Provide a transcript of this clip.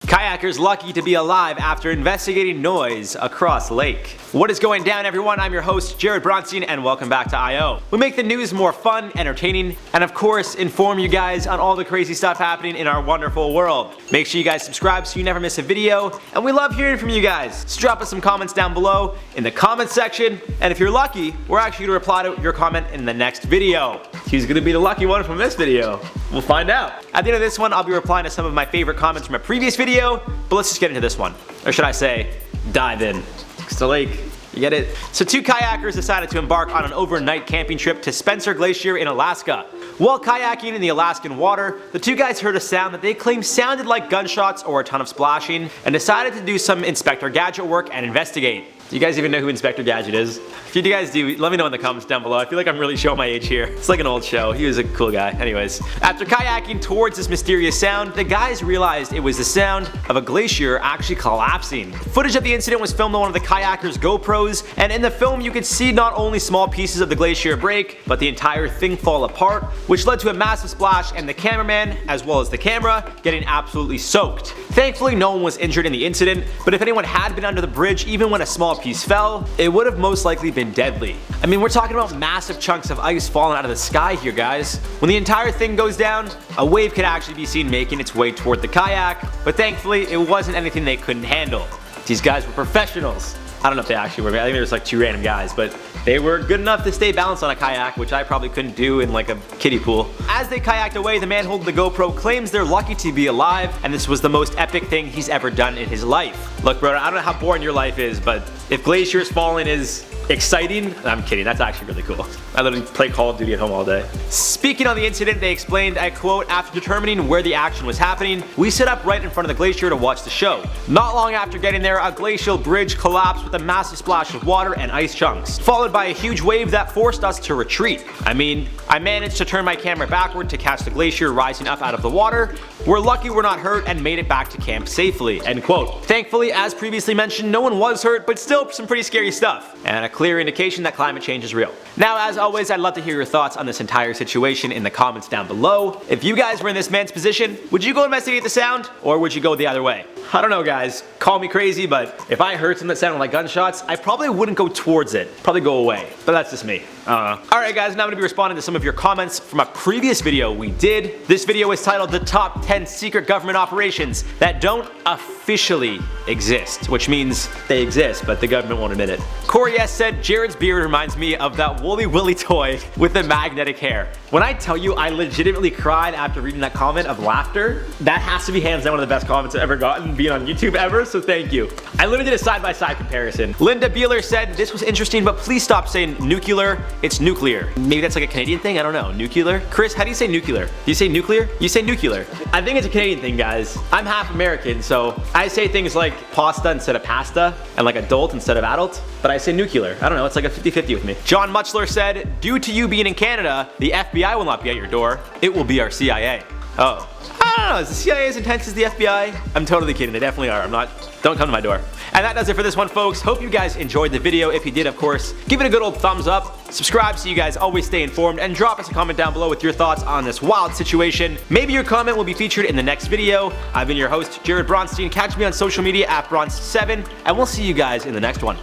Kayakers lucky to be alive after investigating noise across lake. What is going down, everyone? I'm your host, Jared Bronstein, and welcome back to I.O. We make the news more fun, entertaining, and of course, inform you guys on all the crazy stuff happening in our wonderful world. Make sure you guys subscribe so you never miss a video, and we love hearing from you guys. So drop us some comments down below in the comment section, and if you're lucky, we're actually going to reply to your comment in the next video. Who's going to be the lucky one from this video? We'll find out. At the end of this one, I'll be replying to some of my favorite comments from a previous video, but let's just get into this one. Or should I say, dive in. It's the lake. You get it? So two kayakers decided to embark on an overnight camping trip to Spencer Glacier in Alaska. While kayaking in the Alaskan water, the two guys heard a sound that they claimed sounded like gunshots or a ton of splashing, and decided to do some Inspector Gadget work and investigate. Do you guys even know who Inspector Gadget is? If you guys do, let me know in the comments down below. I feel like I'm really showing my age here. It's like an old show. He was a cool guy. Anyways, after kayaking towards this mysterious sound, the guys realized it was the sound of a glacier actually collapsing. Footage of the incident was filmed on one of the kayakers' GoPros, and in the film you could see not only small pieces of the glacier break, but the entire thing fall apart, which led to a massive splash and the cameraman, as well as the camera, getting absolutely soaked. Thankfully, no one was injured in the incident, but if anyone had been under the bridge, even when a small piece fell, it would have most likely been deadly. I mean, we're talking about massive chunks of ice falling out of the sky here, guys. When the entire thing goes down, a wave could actually be seen making its way toward the kayak, but thankfully it wasn't anything they couldn't handle. These guys were professionals. I don't know if they actually were. I think there was like two random guys, but they were good enough to stay balanced on a kayak, which I probably couldn't do in like a kiddie pool. As they kayaked away, the man holding the GoPro claims they're lucky to be alive, and this was the most epic thing he's ever done in his life. Look, bro, I don't know how boring your life is, but if glaciers falling is exciting, I'm kidding, that's actually really cool. I literally play Call of Duty at home all day. Speaking on the incident, they explained, I quote, "After determining where the action was happening, we set up right in front of the glacier to watch the show. Not long after getting there, a glacial bridge collapsed with a massive splash of water and ice chunks, followed by a huge wave that forced us to retreat. I mean, I managed to turn my camera backward to catch the glacier rising up out of the water. We're lucky we're not hurt and made it back to camp safely," end quote. Thankfully, as previously mentioned, no one was hurt, but still some pretty scary stuff, and a clear indication that climate change is real. Now, as always, I'd love to hear your thoughts on this entire situation in the comments down below. If you guys were in this man's position, would you go investigate the sound, or would you go the other way? I don't know, guys. Call me crazy, but if I heard something that sounded like gunshots, I probably wouldn't go towards it. Probably go away. But that's just me. Alright guys, now I'm going to be responding to some of your comments from a previous video we did. This video is titled The Top 10 Secret Government Operations That Don't Officially Exist, which means they exist, but the government won't admit it. Corey S. said, "Jared's beard reminds me of that Woolly Willy toy with the magnetic hair." When I tell you I legitimately cried after reading that comment of laughter, that has to be hands down one of the best comments I've ever gotten being on YouTube ever, so thank you. I literally did a side-by-side comparison. Linda Beeler said, "This was interesting, but please stop saying nuclear. It's nuclear." Maybe that's like a Canadian thing? I don't know. Nuclear? Chris, how do you say nuclear? Do you say nuclear? You say nuclear. I think it's a Canadian thing, guys. I'm half American, so I say things like pasta instead of pasta, and like adult instead of adult, but I say nuclear. I don't know, it's like a 50-50 with me. John Muchler said, "Due to you being in Canada, the FBI will not be at your door. It will be our CIA." Oh. I don't know, is the CIA as intense as the FBI? I'm totally kidding, they definitely are. Don't come to my door. And that does it for this one, folks. Hope you guys enjoyed the video. If you did, of course, give it a good old thumbs up, subscribe so you guys always stay informed, and drop us a comment down below with your thoughts on this wild situation. Maybe your comment will be featured in the next video. I've been your host, Jared Bronstein. Catch me on social media at Bronst7, and we'll see you guys in the next one.